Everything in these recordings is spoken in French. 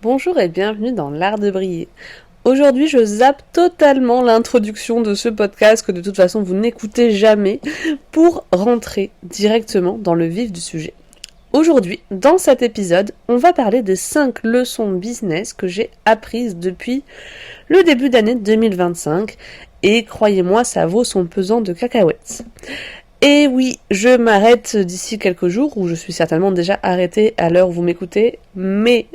Bonjour et bienvenue dans l'art de briller. Aujourd'hui, je zappe totalement l'introduction de ce podcast que de toute façon vous n'écoutez jamais pour rentrer directement dans le vif du sujet. Aujourd'hui, dans cet épisode, on va parler des 5 leçons business que j'ai apprises depuis le début d'année 2025 et croyez-moi, ça vaut son pesant de cacahuètes. Et oui, je m'arrête d'ici quelques jours, où je suis certainement déjà arrêtée à l'heure où vous m'écoutez, mais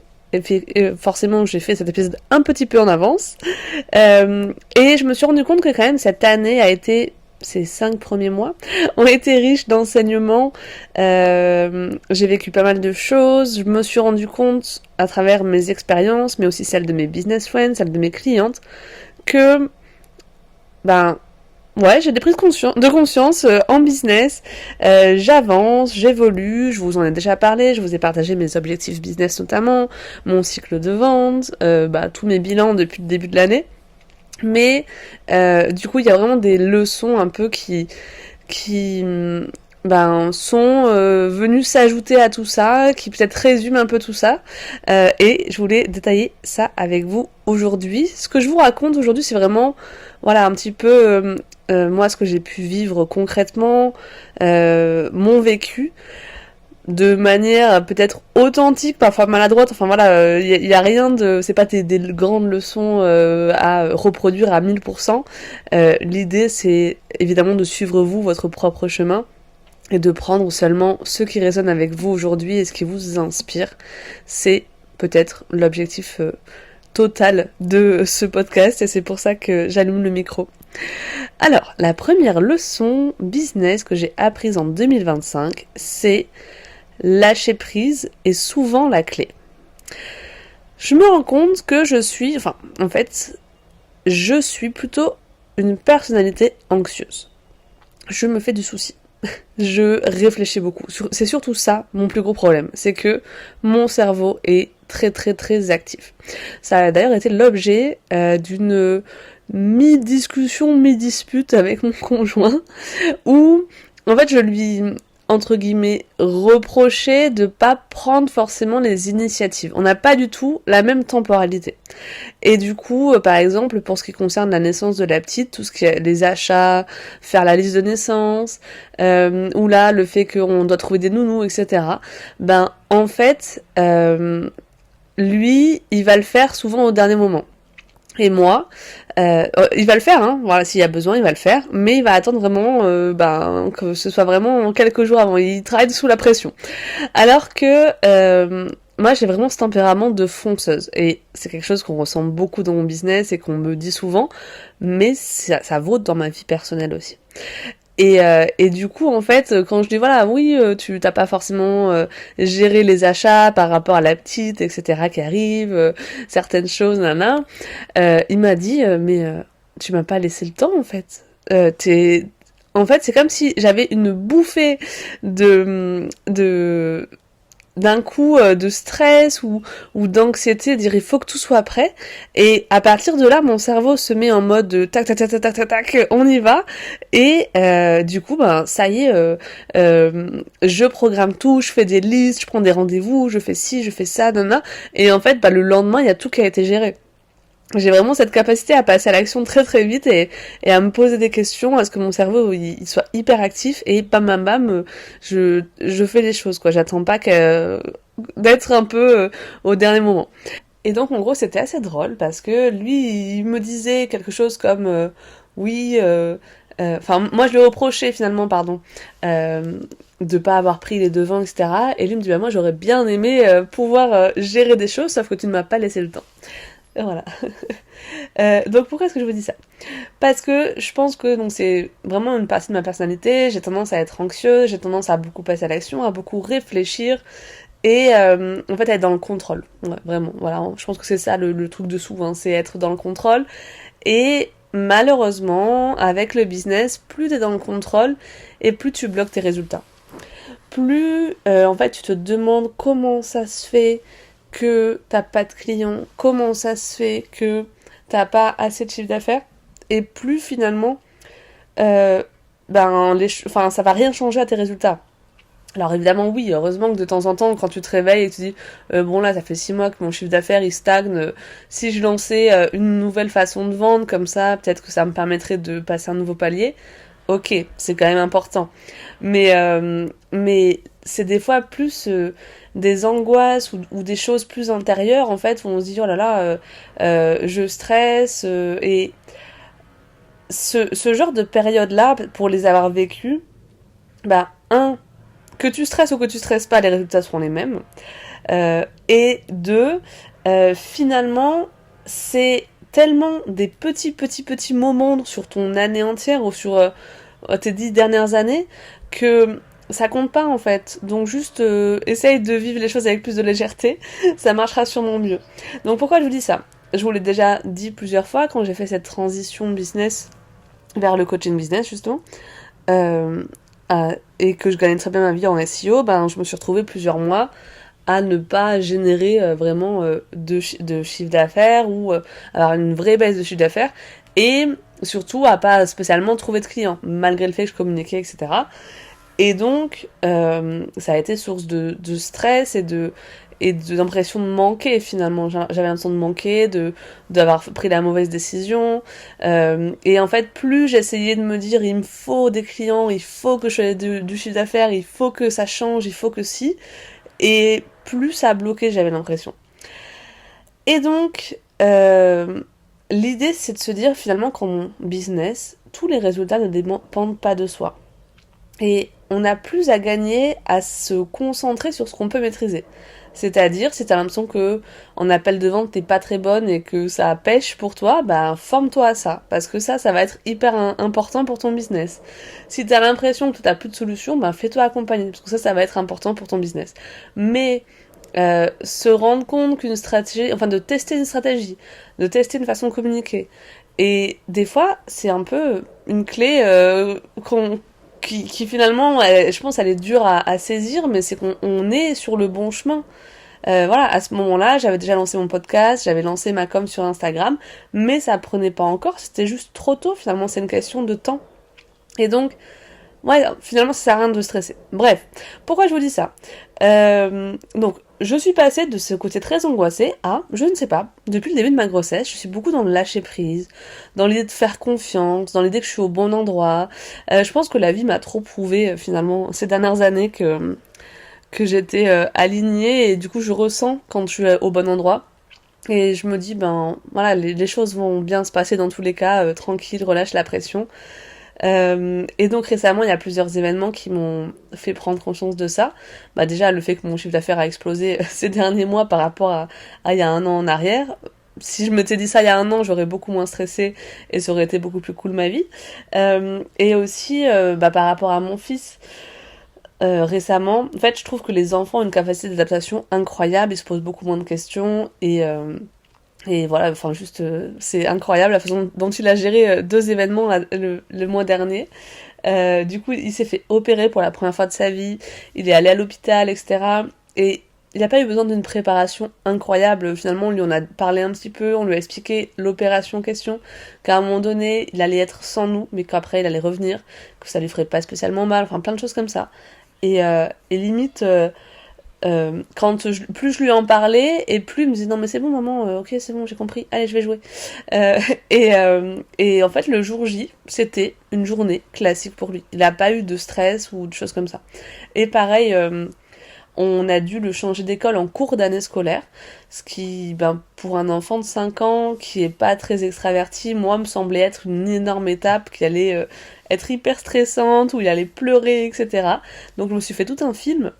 forcément j'ai fait cet épisode un petit peu en avance. Et je me suis rendu compte que quand même cette année a été, ces 5 premiers mois, ont été riches d'enseignements. J'ai vécu pas mal de choses, je me suis rendu compte à travers mes expériences, mais aussi celles de mes business friends, celles de mes clientes, que ben ouais, j'ai des prises de conscience en business. J'avance, j'évolue, je vous en ai déjà parlé, je vous ai partagé mes objectifs business notamment, mon cycle de vente, tous mes bilans depuis le début de l'année. Mais du coup, il y a vraiment des leçons un peu qui sont venus s'ajouter à tout ça, qui peut-être résument un peu tout ça. Et je voulais détailler ça avec vous aujourd'hui. Ce que je vous raconte aujourd'hui, c'est vraiment, voilà, un petit peu moi ce que j'ai pu vivre concrètement, mon vécu de manière peut-être authentique, parfois maladroite, enfin voilà, y a rien de, c'est pas des grandes leçons à reproduire à 1000%. L'idée c'est évidemment de suivre vous, votre propre chemin, et de prendre seulement ce qui résonne avec vous aujourd'hui et ce qui vous inspire. C'est peut-être l'objectif total de ce podcast et c'est pour ça que j'allume le micro. Alors, la première leçon business que j'ai apprise en 2025, c'est lâcher prise est souvent la clé. Je me rends compte que je suis plutôt une personnalité anxieuse. Je me fais du souci. Je réfléchis beaucoup. C'est surtout ça mon plus gros problème. C'est que mon cerveau est très très très actif. Ça a d'ailleurs été l'objet d'une mi-discussion, mi-dispute avec mon conjoint où en fait je lui entre guillemets reprochais de pas prendre forcément les initiatives. On n'a pas du tout la même temporalité. Et du coup, par exemple, pour ce qui concerne la naissance de la petite, tout ce qui est les achats, faire la liste de naissance, ou là, le fait qu'on doit trouver des nounous, etc. Ben, en fait, lui, il va le faire souvent au dernier moment. Et moi, il va le faire, hein, voilà, s'il y a besoin, il va le faire, mais il va attendre vraiment, que ce soit vraiment quelques jours avant. Il travaille sous la pression. Alors que moi, j'ai vraiment ce tempérament de fonceuse. Et c'est quelque chose qu'on ressent beaucoup dans mon business et qu'on me dit souvent, mais ça vaut dans ma vie personnelle aussi. Et du coup, en fait, quand je dis, voilà, oui, tu t'as pas forcément géré les achats par rapport à la petite, etc., qui arrive, certaines choses, nana, il m'a dit, tu m'as pas laissé le temps, en fait. En fait, c'est comme si j'avais une bouffée de d'un coup de stress ou d'anxiété, dire il faut que tout soit prêt, et à partir de là mon cerveau se met en mode de tac tac tac tac tac tac tac, on y va, et du coup ben ça y est, je programme tout, je fais des listes, je prends des rendez-vous, je fais ci, je fais ça, nanana, et en fait le lendemain il y a tout qui a été géré. J'ai vraiment cette capacité à passer à l'action très très vite et à me poser des questions, à ce que mon cerveau il soit hyper actif et bam bam bam, je fais les choses quoi. J'attends pas d'être un peu au dernier moment. Et donc en gros c'était assez drôle parce que lui il me disait quelque chose comme oui, moi je lui reprochais finalement de pas avoir pris les devants, etc. Et lui me dit bah moi j'aurais bien aimé pouvoir gérer des choses sauf que tu ne m'as pas laissé le temps. Et voilà. Donc pourquoi est-ce que je vous dis ça? Parce que je pense que donc c'est vraiment une partie de ma personnalité. J'ai tendance à être anxieuse, j'ai tendance à beaucoup passer à l'action, à beaucoup réfléchir et en fait à être dans le contrôle. Ouais, vraiment. Voilà, je pense que c'est ça le truc dessous, hein, c'est être dans le contrôle. Et malheureusement, avec le business, plus t'es dans le contrôle et plus tu bloques tes résultats. Plus en fait tu te demandes comment ça se fait que t'as pas de clients, comment ça se fait que t'as pas assez de chiffre d'affaires, et plus finalement, ça va rien changer à tes résultats. Alors évidemment oui, heureusement que de temps en temps quand tu te réveilles et tu dis bon là ça fait 6 mois que mon chiffre d'affaires il stagne, si je lançais une nouvelle façon de vendre comme ça, peut-être que ça me permettrait de passer un nouveau palier. Ok, c'est quand même important. Mais c'est des fois plus des angoisses ou des choses plus intérieures en fait où on se dit oh là là je stresse et ce genre de période là pour les avoir vécues, bah que tu stresses ou que tu stresses pas, les résultats seront les mêmes. Et deux, finalement, c'est tellement des petits moments sur ton année entière ou sur tes 10 dernières années que ça compte pas en fait. Donc juste essaye de vivre les choses avec plus de légèreté, ça marchera sûrement mieux. Donc pourquoi je vous dis ça? Je vous l'ai déjà dit plusieurs fois quand j'ai fait cette transition business vers le coaching business justement. Euh, et que je gagnais très bien ma vie en SEO, ben je me suis retrouvée plusieurs mois à ne pas générer vraiment de chiffre d'affaires ou avoir une vraie baisse de chiffre d'affaires et surtout à pas spécialement trouver de clients malgré le fait que je communiquais, etc. Et donc ça a été source de stress et d'impression de manquer finalement. J'avais l'impression de manquer, d'avoir pris la mauvaise décision. Et en fait, plus j'essayais de me dire il me faut des clients, il faut que je fasse du chiffre d'affaires, il faut que ça change, il faut que si. Et plus ça bloquait, j'avais l'impression. Et donc, l'idée c'est de se dire finalement qu'en business, tous les résultats ne dépendent pas de soi. Et on a plus à gagner à se concentrer sur ce qu'on peut maîtriser. C'est-à-dire, si t'as l'impression que en appel de vente t'es pas très bonne et que ça pêche pour toi, bah forme-toi à ça, parce que ça va être hyper important pour ton business. Si t'as l'impression que t'as plus de solution, bah fais-toi accompagner, parce que ça va être important pour ton business. Mais se rendre compte qu'une stratégie, enfin de tester une stratégie, de tester une façon de communiquer, et des fois c'est un peu une clé qui finalement, je pense, elle est dure à saisir, mais c'est qu'on est sur le bon chemin. Voilà, à ce moment-là, j'avais déjà lancé mon podcast, j'avais lancé ma com sur Instagram, mais ça prenait pas encore, c'était juste trop tôt, finalement, c'est une question de temps. Et donc, ouais, finalement, ça sert à rien de stresser. Bref, pourquoi je vous dis ça? Donc, je suis passée de ce côté très angoissé à, je ne sais pas, depuis le début de ma grossesse, je suis beaucoup dans le lâcher prise, dans l'idée de faire confiance, dans l'idée que je suis au bon endroit. Je pense que la vie m'a trop prouvé, finalement, ces dernières années que j'étais alignée et du coup, je ressens quand je suis au bon endroit. Et je me dis, ben voilà, les choses vont bien se passer dans tous les cas, tranquille, relâche la pression. Et donc récemment, il y a plusieurs événements qui m'ont fait prendre conscience de ça. Bah déjà, le fait que mon chiffre d'affaires a explosé ces derniers mois par rapport à il y a un an en arrière. Si je m'étais dit ça il y a un an, j'aurais beaucoup moins stressé et ça aurait été beaucoup plus cool ma vie. Et aussi, bah, par rapport à mon fils, récemment, en fait, je trouve que les enfants ont une capacité d'adaptation incroyable, ils se posent beaucoup moins de questions et voilà, enfin juste, c'est incroyable la façon dont il a géré 2 événements le mois dernier. Du coup, il s'est fait opérer pour la première fois de sa vie, il est allé à l'hôpital, etc. Et il n'a pas eu besoin d'une préparation incroyable. Finalement, on lui en a parlé un petit peu, on lui a expliqué l'opération en question, qu'à un moment donné, il allait être sans nous, mais qu'après, il allait revenir, que ça lui ferait pas spécialement mal, enfin plein de choses comme ça. Et limite... plus je lui en parlais et plus il me disait non mais c'est bon maman, ok c'est bon j'ai compris, allez je vais jouer. Euh, et en fait le jour J c'était une journée classique pour lui, il n'a pas eu de stress ou de choses comme ça. Et pareil, on a dû le changer d'école en cours d'année scolaire, ce qui ben, pour un enfant de 5 ans qui est pas très extraverti, moi me semblait être une énorme étape qui allait être hyper stressante, où il allait pleurer, etc. Donc je me suis fait tout un film.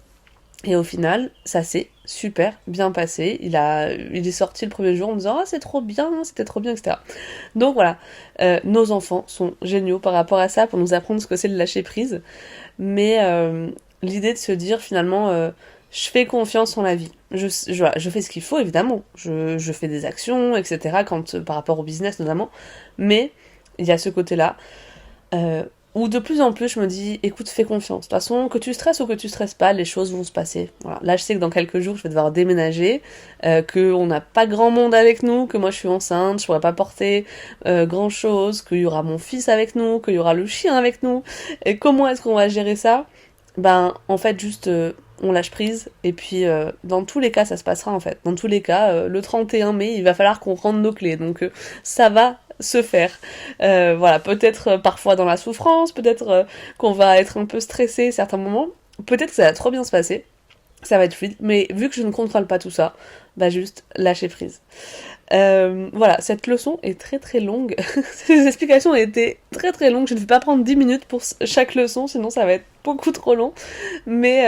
Et au final, ça s'est super bien passé. Il est sorti le premier jour en me disant ah c'est trop bien, c'était trop bien, etc. Donc voilà, nos enfants sont géniaux par rapport à ça pour nous apprendre ce que c'est le lâcher prise. Mais l'idée de se dire finalement, je fais confiance en la vie. Je fais ce qu'il faut évidemment. Je fais des actions, etc. Par rapport au business notamment. Mais il y a ce côté-là. Où de plus en plus je me dis écoute fais confiance, de toute façon que tu stresses ou que tu stresses pas les choses vont se passer. Voilà. Là je sais que dans quelques jours je vais devoir déménager, qu'on n'a pas grand monde avec nous, que moi je suis enceinte, je pourrais pas porter grand chose, qu'il y aura mon fils avec nous, qu'il y aura le chien avec nous, et comment est-ce qu'on va gérer ça? ben en fait juste on lâche prise et puis dans tous les cas ça se passera en fait. Dans tous les cas le 31 mai il va falloir qu'on rende nos clés donc ça va se faire. Voilà, peut-être parfois dans la souffrance, peut-être qu'on va être un peu stressé à certains moments, peut-être que ça va trop bien se passer, ça va être fluide, mais vu que je ne contrôle pas tout ça, bah juste lâcher prise. Voilà, cette leçon est très très longue. Ces explications ont été très très longues. Je ne vais pas prendre 10 minutes pour chaque leçon, sinon ça va être beaucoup trop long. Mais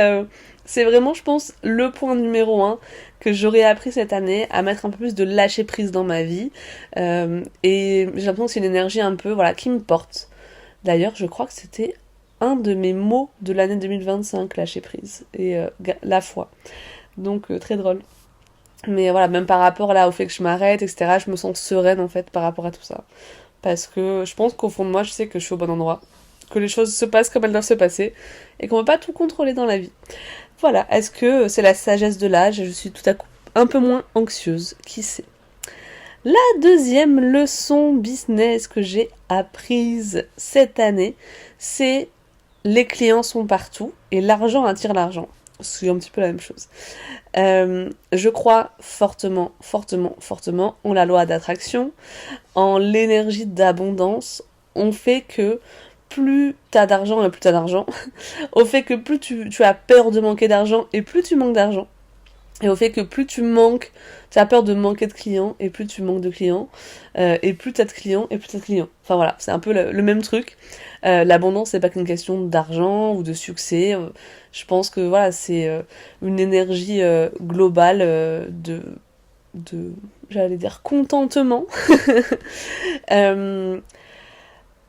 c'est vraiment, je pense, le point numéro 1 que j'aurais appris cette année, à mettre un peu plus de lâcher prise dans ma vie. Et j'ai l'impression que c'est une énergie un peu, voilà, qui me porte. D'ailleurs, je crois que c'était un de mes mots de l'année 2025, lâcher prise. Et la foi. Donc, très drôle. Mais voilà, même par rapport là au fait que je m'arrête, etc., je me sens sereine en fait par rapport à tout ça. Parce que je pense qu'au fond de moi, je sais que je suis au bon endroit, que les choses se passent comme elles doivent se passer, et qu'on peut pas tout contrôler dans la vie. Voilà, est-ce que c'est la sagesse de l'âge et je suis tout à coup un peu moins anxieuse, qui sait. La deuxième leçon business que j'ai apprise cette année, c'est les clients sont partout et l'argent attire l'argent. C'est un petit peu la même chose. Je crois fortement, fortement, fortement en la loi d'attraction, en l'énergie d'abondance. On fait que plus t'as d'argent et plus t'as d'argent. Au fait que plus tu as peur de manquer d'argent et plus tu manques d'argent. Et au fait que plus tu manques, tu as peur de manquer de clients et plus tu manques de clients. Et plus t'as de clients et plus t'as de clients. Enfin voilà, c'est un peu le même truc. L'abondance, c'est pas qu'une question d'argent ou de succès. Je pense que voilà, c'est une énergie globale de, j'allais dire, contentement.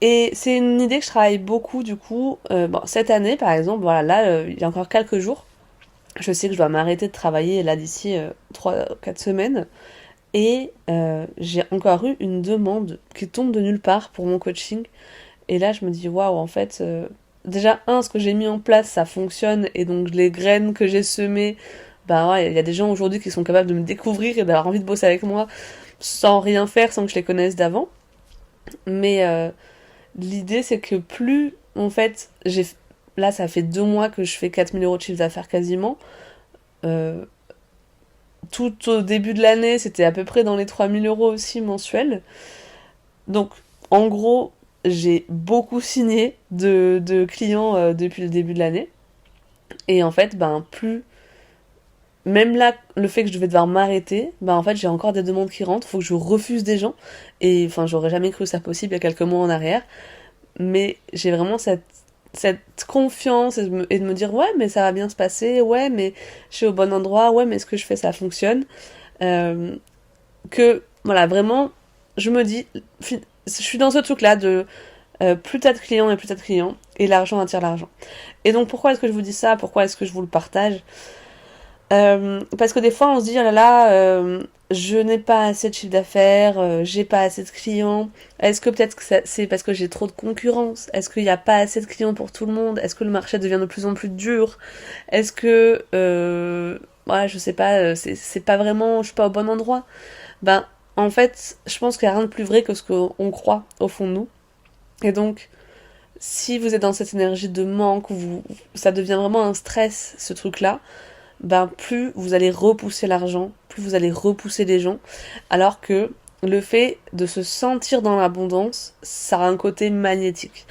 Et c'est une idée que je travaille beaucoup du coup. Bon, cette année, par exemple, voilà, là, il y a encore quelques jours, je sais que je dois m'arrêter de travailler là d'ici 3-4 semaines. Et j'ai encore eu une demande qui tombe de nulle part pour mon coaching. Et là, je me dis, waouh, en fait, déjà, ce que j'ai mis en place, ça fonctionne. Et donc, les graines que j'ai semées, bah ouais, il y a des gens aujourd'hui qui sont capables de me découvrir et d'avoir envie de bosser avec moi sans rien faire, sans que je les connaisse d'avant. Mais l'idée, c'est que plus, en fait, là, ça fait 2 mois que je fais 4 000 € de chiffre d'affaires quasiment. Euh, Tout au début de l'année, c'était à peu près dans les 3 000 € aussi mensuels. Donc, en gros, j'ai beaucoup signé de clients depuis le début de l'année. Et en fait, ben, plus. Même là, le fait que je vais devoir m'arrêter, ben en fait, j'ai encore des demandes qui rentrent, faut que je refuse des gens. Et enfin, j'aurais jamais cru ça possible il y a quelques mois en arrière. Mais j'ai vraiment cette confiance et de me dire, ouais, mais ça va bien se passer, ouais, mais je suis au bon endroit, ouais, mais ce que je fais, ça fonctionne. Euh, que, voilà, vraiment, je me dis, je suis dans ce truc-là de plus t'as de clients et plus t'as de clients, et l'argent attire l'argent. Et donc pourquoi est-ce que je vous dis ça? Pourquoi est-ce que je vous le partage? Parce que des fois on se dit, oh là là, je n'ai pas assez de chiffre d'affaires, j'ai pas assez de clients. Est-ce que peut-être que c'est parce que j'ai trop de concurrence? Est-ce qu'il n'y a pas assez de clients pour tout le monde? Est-ce que le marché devient de plus en plus dur? Est-ce que, ouais, je sais pas, c'est pas vraiment, je suis pas au bon endroit? Ben, en fait, je pense qu'il n'y a rien de plus vrai que ce qu'on croit au fond de nous. Et donc, si vous êtes dans cette énergie de manque, ça devient vraiment un stress, ce truc-là, ben plus vous allez repousser l'argent, plus vous allez repousser les gens, alors que le fait de se sentir dans l'abondance, ça a un côté magnétique.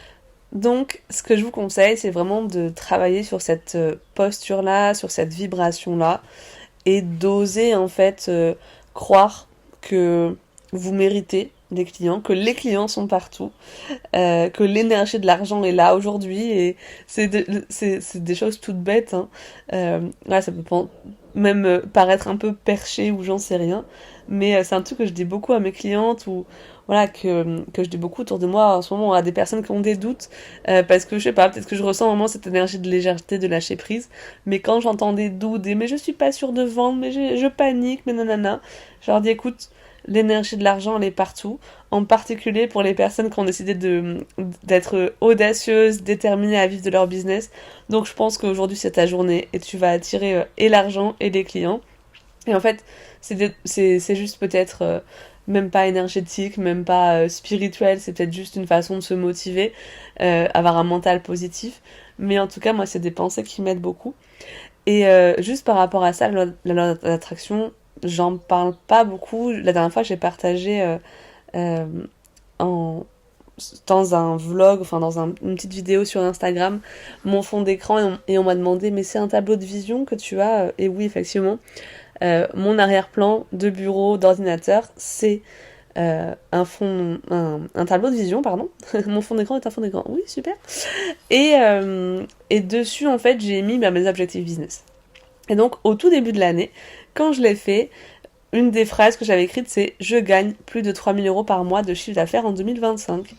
Donc, ce que je vous conseille, c'est vraiment de travailler sur cette posture-là, sur cette vibration-là, et d'oser en fait croire que vous méritez des clients, que les clients sont partout, que l'énergie de l'argent est là aujourd'hui, et c'est des choses toutes bêtes, hein. Ouais, ça peut même paraître un peu perché ou j'en sais rien, mais c'est un truc que je dis beaucoup à mes clientes, ou voilà, que je dis beaucoup autour de moi en ce moment à des personnes qui ont des doutes, parce que je sais pas, peut-être que je ressens vraiment cette énergie de légèreté, de lâcher prise, mais quand j'entends des doutes, mais je suis pas sûre de vendre, mais je panique, mais nanana, je leur dis, écoute, l'énergie de l'argent, elle est partout, en particulier pour les personnes qui ont décidé d'être audacieuses, déterminées à vivre de leur business. Donc je pense qu'aujourd'hui c'est ta journée et tu vas attirer et l'argent et les clients. Et en fait, c'est juste peut-être même pas énergétique, même pas spirituel, c'est peut-être juste une façon de se motiver, avoir un mental positif. Mais en tout cas, moi, c'est des pensées qui m'aident beaucoup. Et juste par rapport à ça, la loi d'attraction, j'en parle pas beaucoup. La dernière fois, j'ai partagé euh, en, dans un vlog, enfin dans une petite vidéo sur Instagram, mon fond d'écran et on m'a demandé mais c'est un tableau de vision que tu as. Et oui, effectivement, mon arrière-plan de bureau, d'ordinateur, c'est un tableau de vision, pardon. Mon fond d'écran est un fond d'écran. Oui, super. Et dessus, en fait, j'ai mis mes objectifs business. Et donc, au tout début de l'année, quand je l'ai fait, une des phrases que j'avais écrites, c'est «Je gagne plus de 3 000 € par mois de chiffre d'affaires en 2025».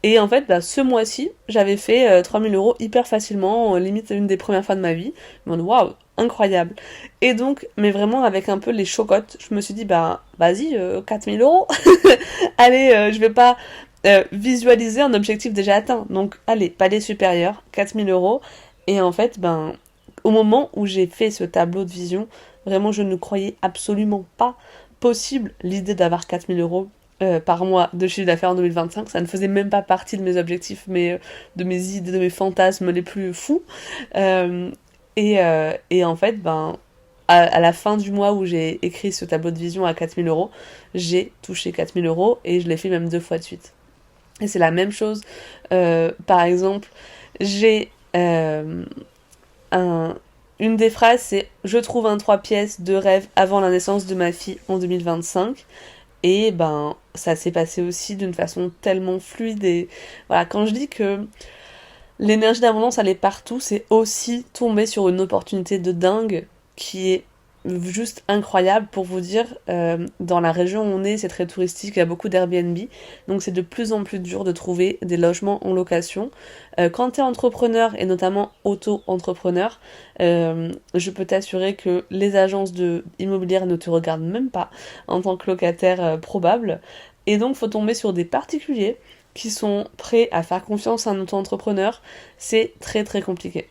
Et en fait, ce mois-ci, j'avais fait 3 000 € hyper facilement, limite une des premières fois de ma vie. Je me dis, waouh, incroyable. Et donc, mais vraiment avec un peu les chocottes, je me suis dit, vas-y, 4 000 €. Allez, je vais pas visualiser un objectif déjà atteint. Donc, allez, palier supérieur, 4 000 €. Et en fait, au moment où j'ai fait ce tableau de vision, vraiment, je ne croyais absolument pas possible l'idée d'avoir 4 000 € par mois de chiffre d'affaires en 2025. Ça ne faisait même pas partie de mes objectifs, mais de mes idées, de mes fantasmes les plus fous. Et en fait, à la fin du mois où j'ai écrit ce tableau de vision à 4 000 €, j'ai touché 4 000 € et je l'ai fait même 2 fois de suite. Et c'est la même chose. Par exemple, j'ai une des phrases, c'est «Je trouve un 3 pièces de rêve avant la naissance de ma fille en 2025». Et ça s'est passé aussi d'une façon tellement fluide. Et voilà, quand je dis que l'énergie d'abondance, elle est partout, c'est aussi tomber sur une opportunité de dingue qui est juste incroyable. Pour vous dire, dans la région où on est, c'est très touristique, il y a beaucoup d'Airbnb, donc c'est de plus en plus dur de trouver des logements en location. Quand tu es entrepreneur, et notamment auto-entrepreneur, je peux t'assurer que les agences immobilières ne te regardent même pas en tant que locataire probable, et donc faut tomber sur des particuliers qui sont prêts à faire confiance à un auto-entrepreneur. C'est très très compliqué.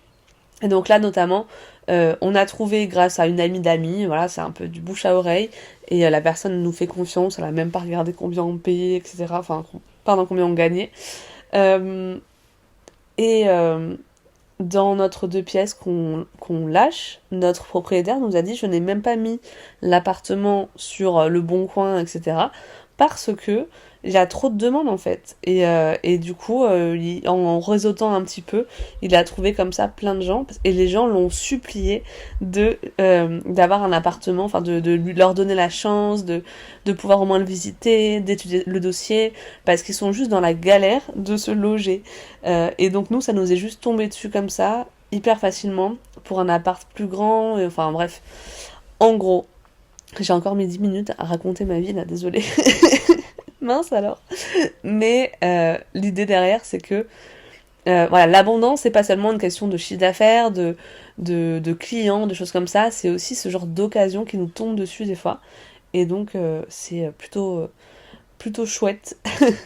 Et donc là notamment, on a trouvé grâce à une amie d'amis, voilà, c'est un peu du bouche à oreille, et la personne nous fait confiance, elle a même pas regardé combien on payait, etc. Enfin, pardon, combien on gagnait. Euh, et dans notre 2 pièces qu'on lâche, notre propriétaire nous a dit je n'ai même pas mis l'appartement sur le bon coin, etc. Parce que il y a trop de demandes en fait. Et du coup, en réseautant un petit peu, il a trouvé comme ça plein de gens. Et les gens l'ont supplié d'avoir un appartement, enfin de leur donner la chance, de pouvoir au moins le visiter, d'étudier le dossier, parce qu'ils sont juste dans la galère de se loger. Et donc nous, ça nous est juste tombé dessus comme ça, hyper facilement, pour un appart plus grand. Enfin bref, en gros, j'ai encore mis 10 minutes à raconter ma vie là, désolée. Mince alors. Mais l'idée derrière, c'est que voilà, l'abondance, c'est pas seulement une question de chiffre d'affaires, de clients, de choses comme ça, c'est aussi ce genre d'occasion qui nous tombe dessus des fois. Et donc, c'est plutôt chouette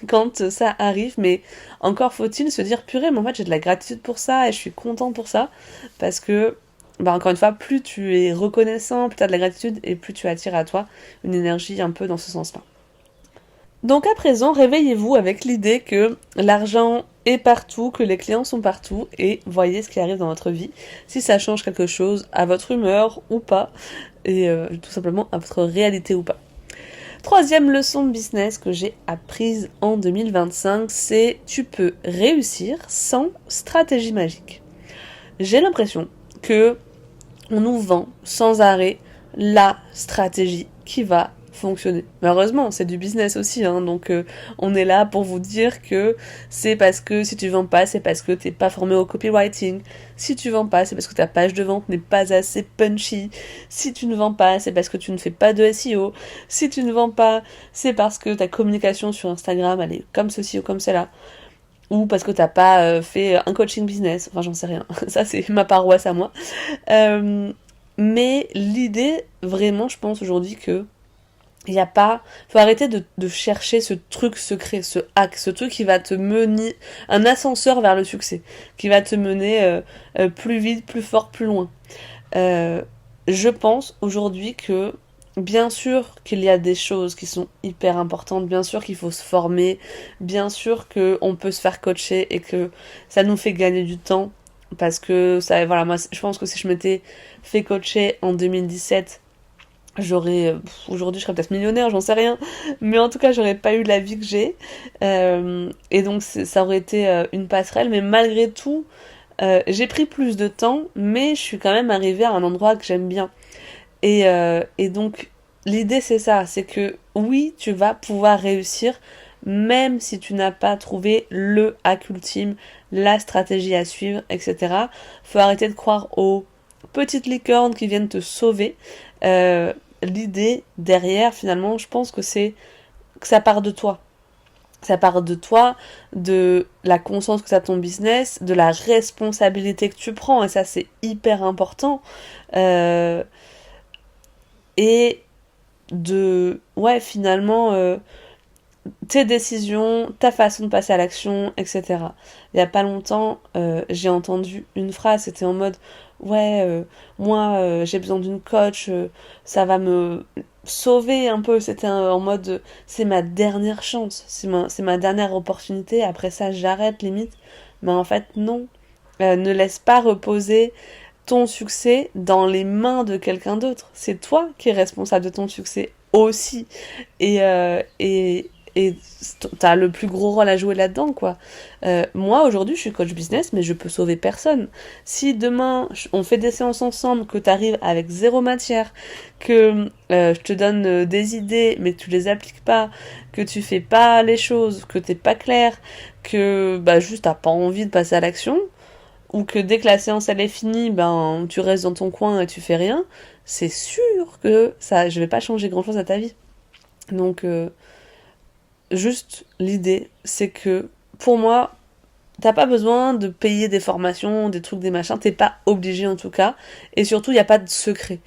quand ça arrive, mais encore faut-il se dire purée, mais en fait j'ai de la gratitude pour ça et je suis contente pour ça, parce que encore une fois, plus tu es reconnaissant, plus tu as de la gratitude et plus tu attires à toi une énergie un peu dans ce sens-là. Donc à présent, réveillez-vous avec l'idée que l'argent est partout, que les clients sont partout, et voyez ce qui arrive dans votre vie, si ça change quelque chose à votre humeur ou pas, et tout simplement à votre réalité ou pas. Troisième leçon de business que j'ai apprise en 2025, c'est tu peux réussir sans stratégie magique. J'ai l'impression que on nous vend sans arrêt la stratégie qui va fonctionner. Malheureusement, c'est du business aussi, hein, donc on est là pour vous dire que c'est parce que si tu vends pas, c'est parce que t'es pas formé au copywriting. Si tu vends pas, c'est parce que ta page de vente n'est pas assez punchy. Si tu ne vends pas, c'est parce que tu ne fais pas de SEO. Si tu ne vends pas, c'est parce que ta communication sur Instagram, elle est comme ceci ou comme cela. Ou parce que t'as pas fait un coaching business. Enfin, j'en sais rien. Ça, c'est ma paroisse à moi. Mais l'idée, vraiment, je pense aujourd'hui que faut arrêter de chercher ce truc secret, ce hack, ce truc qui va te mener, un ascenseur vers le succès, qui va te mener plus vite, plus fort, plus loin. Je pense aujourd'hui que bien sûr qu'il y a des choses qui sont hyper importantes, bien sûr qu'il faut se former, bien sûr qu'on peut se faire coacher et que ça nous fait gagner du temps. Parce que ça, voilà, moi je pense que si je m'étais fait coacher en 2017, aujourd'hui je serais peut-être millionnaire, j'en sais rien, mais en tout cas j'aurais pas eu la vie que j'ai. Et donc ça aurait été une passerelle, mais malgré tout, j'ai pris plus de temps, mais je suis quand même arrivée à un endroit que j'aime bien. Et donc, l'idée, c'est ça, c'est que oui, tu vas pouvoir réussir, même si tu n'as pas trouvé le hack ultime, la stratégie à suivre, etc. Faut arrêter de croire aux petites licornes qui viennent te sauver. L'idée derrière, finalement, je pense que c'est que ça part de toi. Ça part de toi, de la conscience que tu as de ton business, de la responsabilité que tu prends, et ça c'est hyper important. Et de, ouais, finalement, tes décisions, ta façon de passer à l'action, etc. Il y a pas longtemps, j'ai entendu une phrase, c'était en mode, ouais, moi, j'ai besoin d'une coach, ça va me sauver un peu, c'était en mode, c'est ma dernière chance, c'est ma dernière opportunité, après ça, j'arrête limite. Mais en fait, non. Ne laisse pas reposer ton succès dans les mains de quelqu'un d'autre. C'est toi qui es responsable de ton succès aussi. Et t'as le plus gros rôle à jouer là-dedans, quoi. Moi, aujourd'hui, je suis coach business, mais je peux sauver personne. Si demain, on fait des séances ensemble, que t'arrives avec zéro matière, que je te donne des idées, mais que tu les appliques pas, que tu fais pas les choses, que t'es pas clair, que bah juste t'as pas envie de passer à l'action, ou que dès que la séance elle est finie, ben tu restes dans ton coin et tu fais rien, c'est sûr que ça, je vais pas changer grand chose à ta vie. Donc juste l'idée, c'est que pour moi, t'as pas besoin de payer des formations, des trucs, des machins, t'es pas obligé en tout cas, et surtout il y a pas de secret.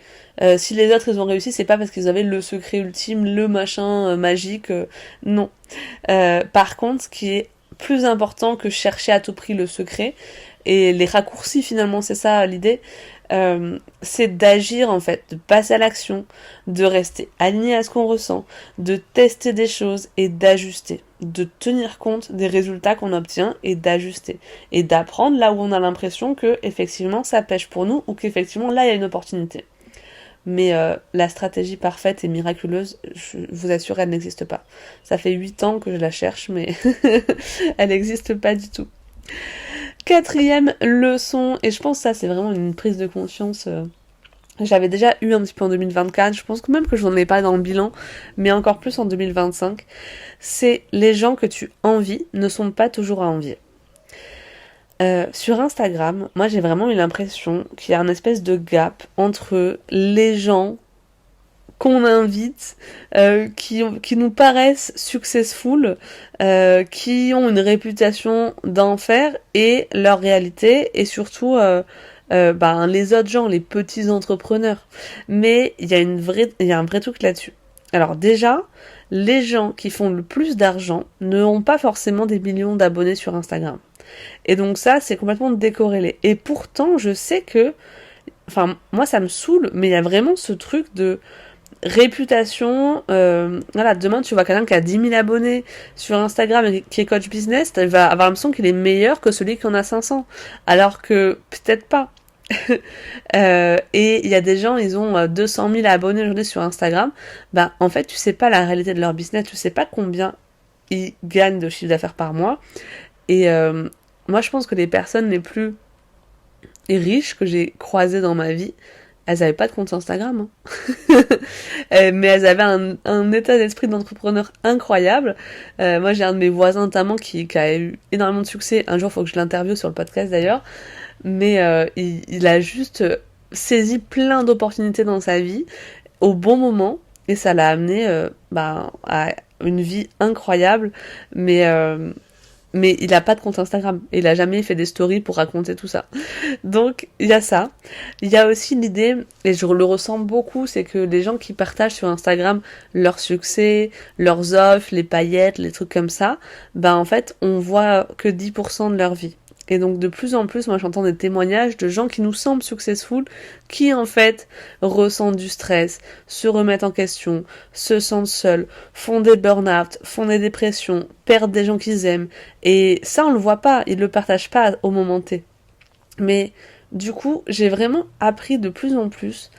Si les autres ils ont réussi, c'est pas parce qu'ils avaient le secret ultime, le machin magique, non. Par contre, ce qui est plus important que chercher à tout prix le secret, et les raccourcis finalement, c'est ça l'idée, c'est d'agir en fait, de passer à l'action, de rester aligné à ce qu'on ressent, de tester des choses et d'ajuster, de tenir compte des résultats qu'on obtient et d'ajuster, et d'apprendre là où on a l'impression que effectivement ça pêche pour nous ou qu'effectivement là il y a une opportunité. Mais la stratégie parfaite et miraculeuse, je vous assure, elle n'existe pas. Ça fait 8 ans que je la cherche, mais elle n'existe pas du tout. Quatrième leçon, et je pense que ça c'est vraiment une prise de conscience. J'avais déjà eu un petit peu en 2024, je pense que même que je n'en ai pas dans le bilan, mais encore plus en 2025, c'est les gens que tu envies ne sont pas toujours à envier. Sur Instagram, moi j'ai vraiment eu l'impression qu'il y a un espèce de gap entre les gens qu'on invite, qui nous paraissent successful, qui ont une réputation d'enfer et leur réalité, et surtout les autres gens, les petits entrepreneurs. Mais il y a un vrai truc là-dessus. Alors déjà, les gens qui font le plus d'argent ne ont pas forcément des millions d'abonnés sur Instagram. Et donc ça, c'est complètement décorrélé. Et pourtant, je sais que, enfin, moi ça me saoule, mais il y a vraiment ce truc de réputation. Voilà, demain tu vois quelqu'un qui a 10 000 abonnés sur Instagram et qui est coach business, tu vas avoir l'impression qu'il est meilleur que celui qui en a 500. Alors que peut-être pas. Et il y a des gens, ils ont 200 000 abonnés aujourd'hui sur Instagram. Bah, en fait, tu sais pas la réalité de leur business, tu sais pas combien ils gagnent de chiffre d'affaires par mois. Et moi, je pense que les personnes les plus riches que j'ai croisées dans ma vie, elles avaient pas de compte Instagram, hein. Mais elles avaient un état d'esprit d'entrepreneur incroyable. Moi, j'ai un de mes voisins notamment qui a eu énormément de succès. Un jour, il faut que je l'interviewe sur le podcast d'ailleurs. Mais il a juste saisi plein d'opportunités dans sa vie au bon moment. Et ça l'a amené à une vie incroyable. Mais il a pas de compte Instagram. Il a jamais fait des stories pour raconter tout ça. Donc, il y a ça. Il y a aussi l'idée, et je le ressens beaucoup, c'est que les gens qui partagent sur Instagram leur succès, leurs offres, les paillettes, les trucs comme ça, en fait, on voit que 10% de leur vie. Et donc de plus en plus, moi j'entends des témoignages de gens qui nous semblent successful, qui en fait ressentent du stress, se remettent en question, se sentent seuls, font des burn-out, font des dépressions, perdent des gens qu'ils aiment. Et ça on le voit pas, ils le partagent pas au moment T. Mais du coup, j'ai vraiment appris de plus en plus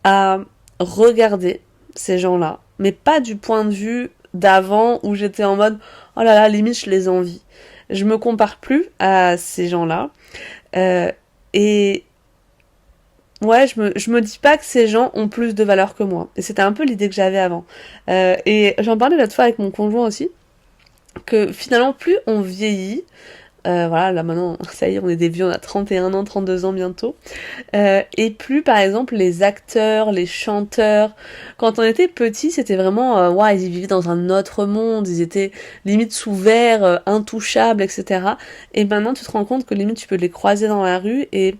à regarder ces gens-là, mais pas du point de vue d'avant où j'étais en mode oh là là, limite je les envie. Je me compare plus à ces gens-là. Et ouais, je me dis pas que ces gens ont plus de valeur que moi. Et c'était un peu l'idée que j'avais avant. Et j'en parlais l'autre fois avec mon conjoint aussi, que finalement, plus on vieillit, voilà, là maintenant, ça y est, on est des vieux, on a 31 ans, 32 ans bientôt. Et plus, par exemple, les acteurs, les chanteurs, quand on était petit, c'était vraiment, ouais, ils vivaient dans un autre monde, ils étaient limite sous verre, intouchables, etc. Et maintenant, tu te rends compte que limite, tu peux les croiser dans la rue et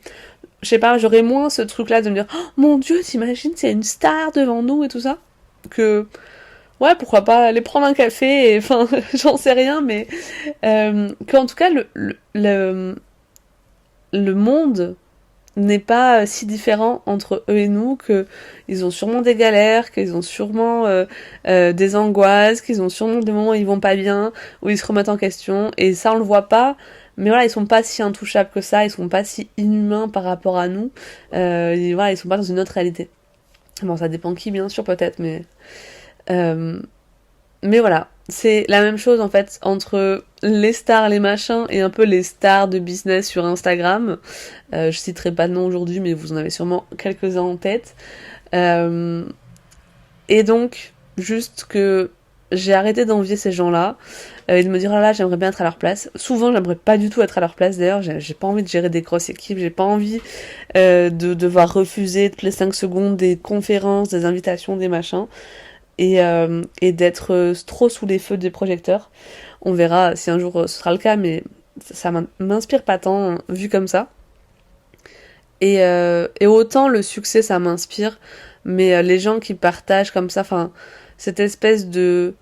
je sais pas, j'aurais moins ce truc-là de me dire, oh, mon Dieu, t'imagines, c'est une star devant nous et tout ça, que ouais, pourquoi pas aller prendre un café, et enfin, j'en sais rien, mais qu'en tout cas, le monde n'est pas si différent entre eux et nous, que ils ont sûrement des galères, qu'ils ont sûrement des angoisses, qu'ils ont sûrement des moments où ils vont pas bien, où ils se remettent en question, et ça on le voit pas, mais voilà, ils sont pas si intouchables que ça, ils sont pas si inhumains par rapport à nous, et voilà, ils sont pas dans une autre réalité. Bon, ça dépend qui, bien sûr, peut-être, euh, mais voilà, c'est la même chose en fait entre les stars, les machins et un peu les stars de business sur Instagram. Je citerai pas de nom aujourd'hui, mais vous en avez sûrement quelques-uns en tête. Euh, et donc, juste que j'ai arrêté d'envier ces gens-là et de me dire, oh là là, j'aimerais bien être à leur place. Souvent, j'aimerais pas du tout être à leur place d'ailleurs, j'ai pas envie de gérer des grosses équipes, j'ai pas envie de devoir refuser toutes les 5 secondes des conférences, des invitations, des machins et d'être trop sous les feux des projecteurs. On verra si un jour ce sera le cas, mais ça m'inspire pas tant vu comme ça. Et autant le succès ça m'inspire, mais les gens qui partagent comme ça, enfin cette espèce de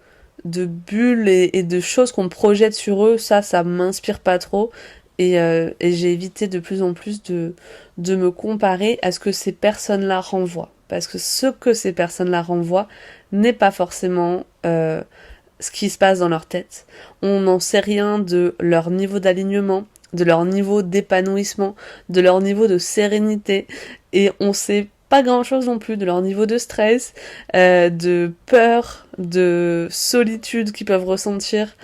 bulles et de choses qu'on projette sur eux, ça m'inspire pas trop. Et j'ai évité de plus en plus de me comparer à ce que ces personnes-là renvoient. Parce que ce que ces personnes-là renvoient n'est pas forcément ce qui se passe dans leur tête. On n'en sait rien de leur niveau d'alignement, de leur niveau d'épanouissement, de leur niveau de sérénité, et on sait pas grand-chose non plus de leur niveau de stress, de peur, de solitude qu'ils peuvent ressentir.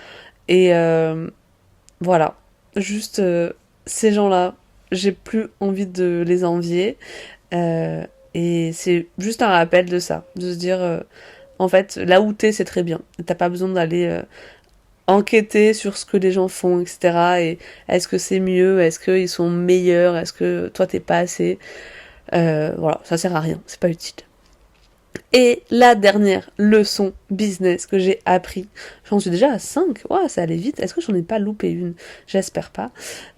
Et voilà, juste ces gens-là, j'ai plus envie de les envier. Euh, et c'est juste un rappel de ça, de se dire, en fait, là où t'es, c'est très bien. T'as pas besoin d'aller enquêter sur ce que les gens font, etc. Et est-ce que c'est mieux, est-ce qu'ils sont meilleurs, est-ce que toi t'es pas assez. Voilà, ça sert à rien, c'est pas utile. Et la dernière leçon business que j'ai appris, j'en suis déjà à 5, ouais, ça allait vite, est-ce que j'en ai pas loupé une? J'espère pas.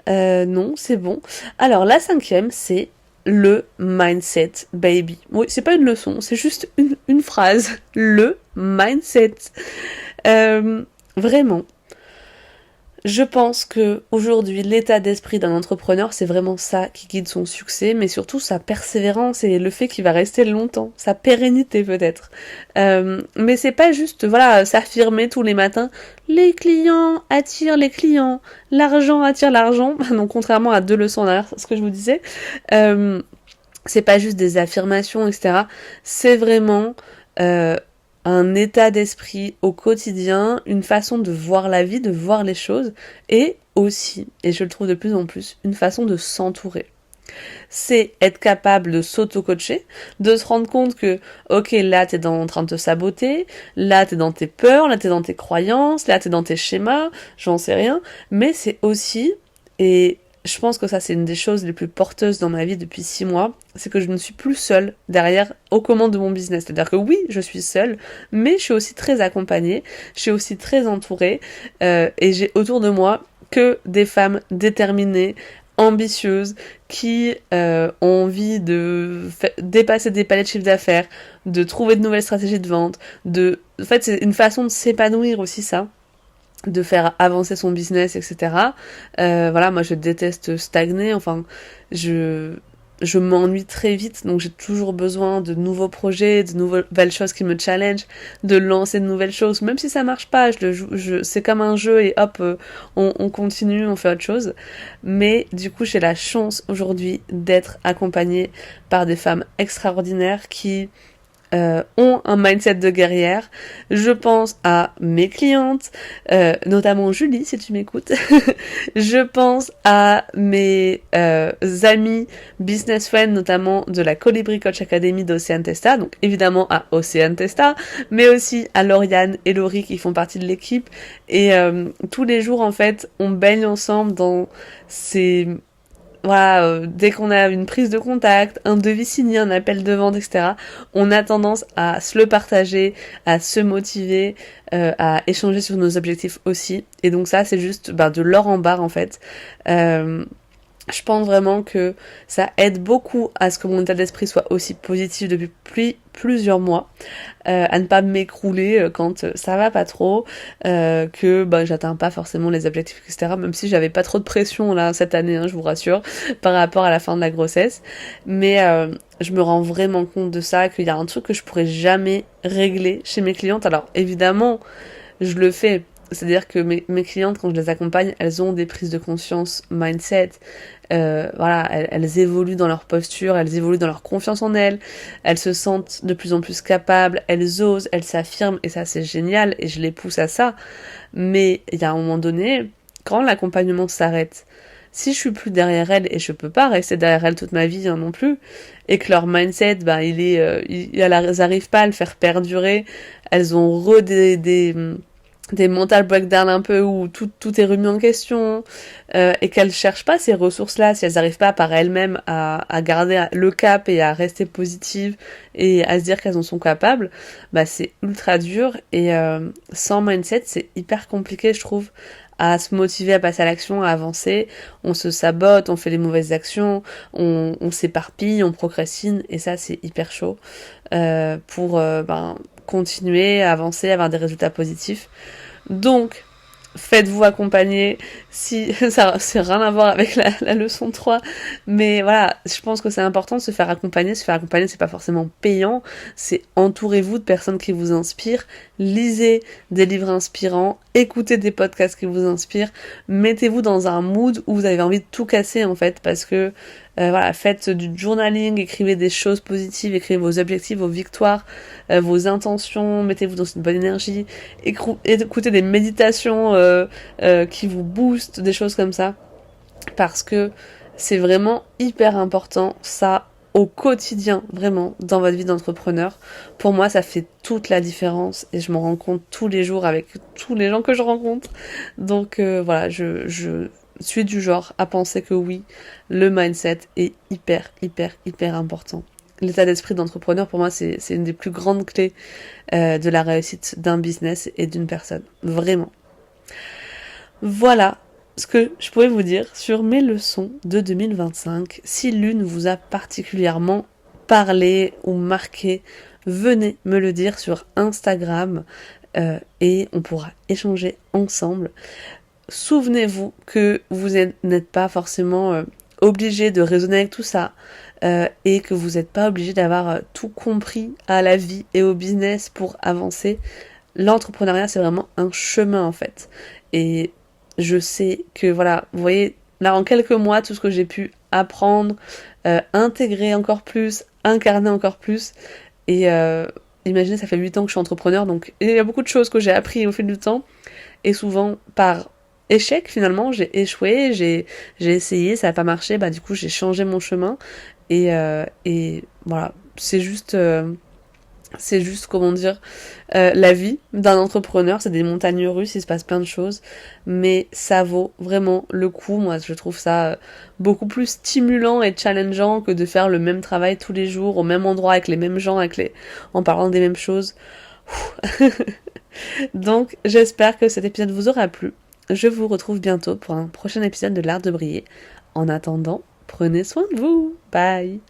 Non, c'est bon. Alors la 5e, c'est le mindset, baby. Oui, c'est pas une leçon, c'est juste une phrase. Le mindset. Vraiment, je pense que aujourd'hui, l'état d'esprit d'un entrepreneur, c'est vraiment ça qui guide son succès, mais surtout sa persévérance et le fait qu'il va rester longtemps, sa pérennité peut-être. Mais c'est pas juste, voilà, s'affirmer tous les matins. Les clients attirent les clients, l'argent attire l'argent. Donc contrairement à 2 leçons derrière, ce que je vous disais, c'est pas juste des affirmations, etc. C'est vraiment un état d'esprit au quotidien, une façon de voir la vie, de voir les choses, et aussi, et je le trouve de plus en plus, une façon de s'entourer. C'est être capable de s'auto-coacher, de se rendre compte que, ok, là t'es en train de te saboter, là t'es dans tes peurs, là t'es dans tes croyances, là t'es dans tes schémas, j'en sais rien, mais c'est aussi, et je pense que ça c'est une des choses les plus porteuses dans ma vie depuis 6 mois, c'est que je ne suis plus seule derrière aux commandes de mon business. C'est-à-dire que oui, je suis seule, mais je suis aussi très accompagnée, je suis aussi très entourée, et j'ai autour de moi que des femmes déterminées, ambitieuses, qui ont envie de dépasser des paliers de chiffre d'affaires, de trouver de nouvelles stratégies de vente, en fait c'est une façon de s'épanouir aussi ça. de faire avancer son business, etc. Voilà, moi je déteste stagner, enfin, je m'ennuie très vite, donc j'ai toujours besoin de nouveaux projets, de nouvelles choses qui me challenge, de lancer de nouvelles choses, même si ça marche pas, c'est comme un jeu et hop, on continue, on fait autre chose. Mais du coup, j'ai la chance aujourd'hui d'être accompagnée par des femmes extraordinaires qui ont un mindset de guerrière. Je pense à mes clientes, notamment Julie, si tu m'écoutes. Je pense à mes amis business friends, notamment de la Colibri Coach Academy d'Océane Testa, donc évidemment à Océane Testa, mais aussi à Lauriane et Laurie qui font partie de l'équipe. Et tous les jours, en fait, on baigne ensemble dans ces... Voilà, dès qu'on a une prise de contact, un devis signé, un appel de vente, etc., on a tendance à se le partager, à se motiver, à échanger sur nos objectifs aussi. Et donc ça, c'est juste de l'or en barre en fait. Je pense vraiment que ça aide beaucoup à ce que mon état d'esprit soit aussi positif depuis plusieurs mois, à ne pas m'écrouler quand ça va pas trop, que j'atteins pas forcément les objectifs, etc. Même si j'avais pas trop de pression là cette année, je vous rassure, par rapport à la fin de la grossesse. Mais je me rends vraiment compte de ça, qu'il y a un truc que je pourrais jamais régler chez mes clientes. Alors évidemment, je le fais. C'est-à-dire que mes clientes, quand je les accompagne, elles ont des prises de conscience mindset. Voilà, elles évoluent dans leur posture, elles évoluent dans leur confiance en elles se sentent de plus en plus capables, elles osent, elles s'affirment, et ça c'est génial, et je les pousse à ça. Mais il y a un moment donné, quand l'accompagnement s'arrête, si je suis plus derrière elles, et je peux pas rester derrière elles toute ma vie non plus, et que leur mindset, elles arrivent pas à le faire perdurer, elles ont des mental breakdown un peu où tout est remis en question, et qu'elles cherchent pas ces ressources-là, si elles n'arrivent pas par elles-mêmes à garder le cap et à rester positives et à se dire qu'elles en sont capables, c'est ultra dur, et sans mindset c'est hyper compliqué je trouve à se motiver à passer à l'action, à avancer. On se sabote, on fait les mauvaises actions, on s'éparpille, on procrastine, et ça c'est hyper chaud pour continuer à avancer, avoir des résultats positifs. Donc, faites-vous accompagner, si ça c'est rien à voir avec la leçon 3, mais voilà, je pense que c'est important de se faire accompagner. Se faire accompagner, c'est pas forcément payant, c'est entourez-vous de personnes qui vous inspirent, lisez des livres inspirants, écoutez des podcasts qui vous inspirent, mettez-vous dans un mood où vous avez envie de tout casser en fait, parce que voilà, faites du journaling, écrivez des choses positives, écrivez vos objectifs, vos victoires, vos intentions, mettez-vous dans une bonne énergie, écoutez des méditations qui vous boostent, des choses comme ça, parce que c'est vraiment hyper important ça au quotidien, vraiment, dans votre vie d'entrepreneur. Pour moi, ça fait toute la différence et je m'en rends compte tous les jours avec tous les gens que je rencontre. Donc voilà, je suis du genre à penser que oui, le mindset est hyper important. L'état d'esprit d'entrepreneur, pour moi, c'est une des plus grandes clés de la réussite d'un business et d'une personne. Vraiment. Voilà ce que je pouvais vous dire sur mes leçons de 2025. Si l'une vous a particulièrement parlé ou marqué, venez me le dire sur Instagram et on pourra échanger ensemble. Souvenez-vous que vous n'êtes pas forcément obligé de raisonner avec tout ça et que vous n'êtes pas obligé d'avoir tout compris à la vie et au business pour avancer. L'entrepreneuriat, c'est vraiment un chemin en fait. Et je sais que voilà, vous voyez, là en quelques mois, tout ce que j'ai pu apprendre, intégrer encore plus, incarner encore plus, et imaginez, ça fait 8 ans que je suis entrepreneur, donc il y a beaucoup de choses que j'ai appris au fil du temps, et souvent par échec finalement, j'ai échoué, j'ai essayé, ça n'a pas marché, du coup j'ai changé mon chemin, et voilà, c'est juste comment dire, la vie d'un entrepreneur, c'est des montagnes russes, il se passe plein de choses, mais ça vaut vraiment le coup. Moi, je trouve ça beaucoup plus stimulant et challengeant que de faire le même travail tous les jours, au même endroit, avec les mêmes gens, en parlant des mêmes choses. Donc, j'espère que cet épisode vous aura plu. Je vous retrouve bientôt pour un prochain épisode de l'Art de briller. En attendant, prenez soin de vous. Bye!